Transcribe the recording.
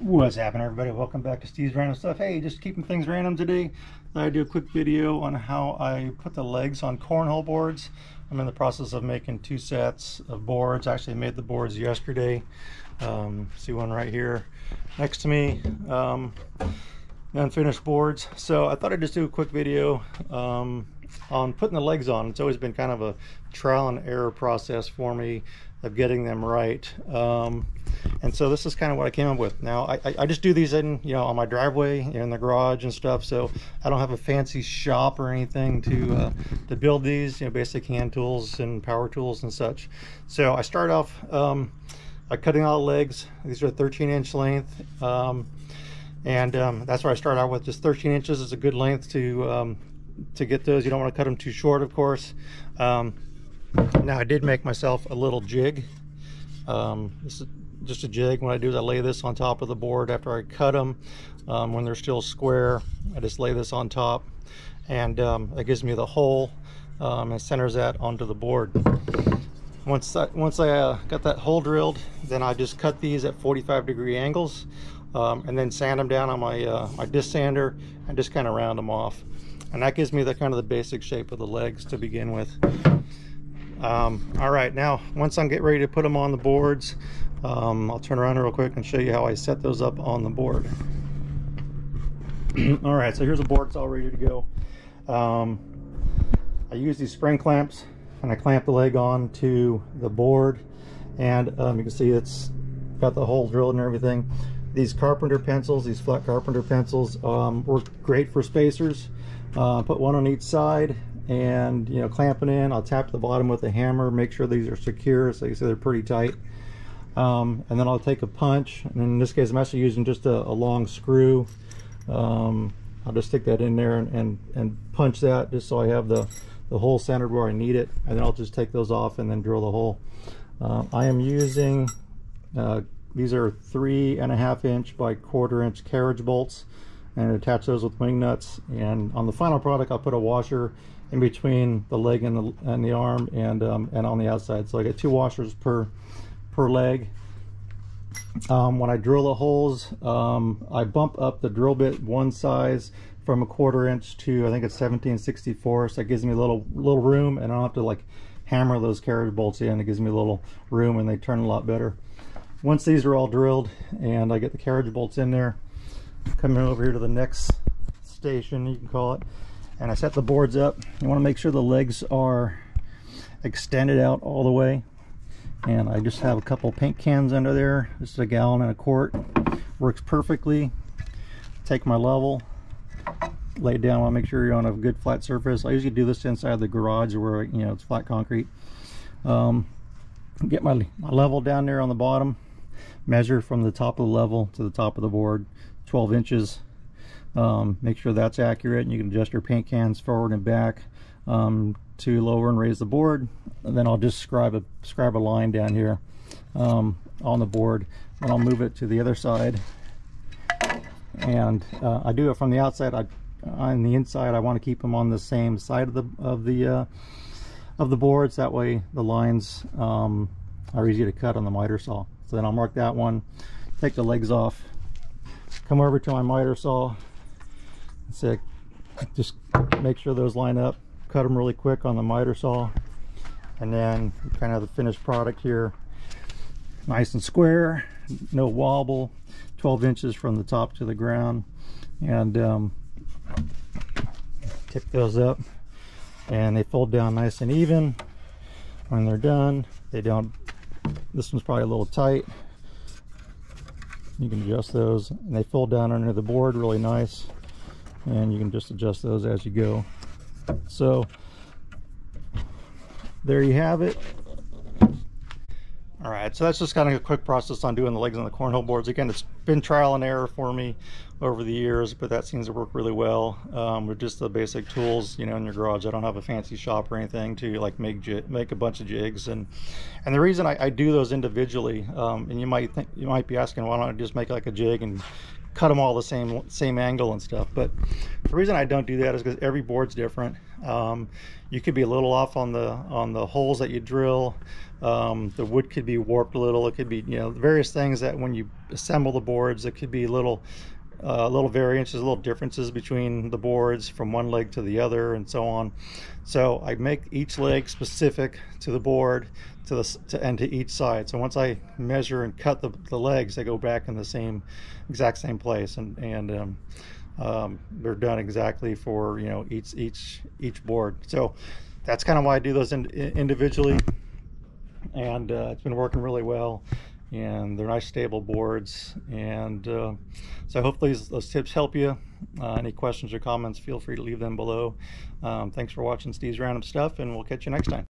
What's happening, everybody? Welcome back to Steve's Random Stuff. Hey, just keeping things random today. Thought I'd do a quick video on how I put the legs on cornhole boards. I'm in the process of making 2 sets of boards. I actually made the boards yesterday. See one right here next to me. Unfinished boards. So I thought I'd just do a quick video on putting the legs on. It's always been kind of a trial and error process for me of getting them right. And so this is kind of what I came up with. Now I just do these in, on my driveway, in the garage and stuff. So I don't have a fancy shop or anything to build these, basic hand tools and power tools and such. So I start off by cutting all the legs. These are 13-inch length. That's where I start out with. Just 13 inches is a good length to get those. You don't want to cut them too short, of course. Now I did make myself a little jig. This is just a jig. What I do is I lay this on top of the board after I cut them. When they're still square, I just lay this on top, and that gives me the hole and centers that onto the board. Once I got that hole drilled, then I just cut these at 45-degree angles, and then sand them down on my disc sander and just kind of round them off. And that gives me the kind of the basic shape of the legs to begin with. All right, now once I'm getting ready to put them on the boards, I'll turn around real quick and show you how I set those up on the board. All right, so here's a board. It's all ready to go. I use these spring clamps and I clamp the leg on to the board, and you can see it's got the hole drilled and everything. These carpenter pencils, these flat carpenter pencils, work great for spacers. Put one on each side and clamp it in. I'll tap the bottom with a hammer, make sure these are secure, so you see they're pretty tight. And then I'll take a punch, and in this case I'm actually using just a long screw. I'll just stick that in there and punch that just so I have the hole centered where I need it, and then I'll just take those off and then drill the hole. I am using these are 3.5-inch by 1/4-inch carriage bolts, and attach those with wing nuts. And on the final product I'll put a washer in between the leg and the arm, and on the outside, so I get 2 washers per leg. When I drill the holes, I bump up the drill bit one size from 1/4 inch to, I think it's 17/64, so that gives me a little room, and I don't have to like hammer those carriage bolts in. It gives me a little room and they turn a lot better. Once these are all drilled and I get the carriage bolts in there, coming over here to the next station, you can call it, and I set the boards up. You want to make sure the legs are extended out all the way, and I just have a couple paint cans under there. This is a gallon and a quart, works perfectly. Take my level, lay it down. I want to make sure you're on a good flat surface. I usually do this inside the garage where it's flat concrete. Get my level down there on the bottom, measure from the top of the level to the top of the board, 12 inches. Make sure that's accurate, and you can adjust your paint cans forward and back to lower and raise the board. And then I'll just scribe a line down here on the board, and I'll move it to the other side. And I do it from the outside. On the inside, I want to keep them on the same side of the boards. That way the lines are easy to cut on the miter saw. So then I'll mark that one, take the legs off, come over to my miter saw, so just make sure those line up, cut them really quick on the miter saw, and then kind of the finished product here, nice and square, no wobble, 12 inches from the top to the ground. And tip those up, and they fold down nice and even. When they're done, they don't, this one's probably a little tight, you can adjust those, and they fold down under the board really nice, and you can just adjust those as you go. So there you have it. All right, so that's just kind of a quick process on doing the legs on the cornhole boards. Again, it's been trial and error for me over the years, but that seems to work really well with just the basic tools, in your garage. I don't have a fancy shop or anything to like make a bunch of jigs, and the reason I do those individually, and you might be asking, why don't I just make like a jig and cut them all the same angle and stuff? But the reason I don't do that is because every board's different. You could be a little off on the holes that you drill, The wood could be warped a little. It could be, you know, various things that when you assemble the boards, it could be little variances, little differences between the boards from one leg to the other, and so on. So I make each leg specific to the board, and to each side. So once I measure and cut the legs, they go back in the exact same place, and they're done exactly for, you know, each board. So that's kind of why I do those individually, and it's been working really well, and they're nice stable boards. And so hopefully those tips help you. Any questions or comments, feel free to leave them below. Thanks for watching Steve's Random Stuff, and we'll catch you next time.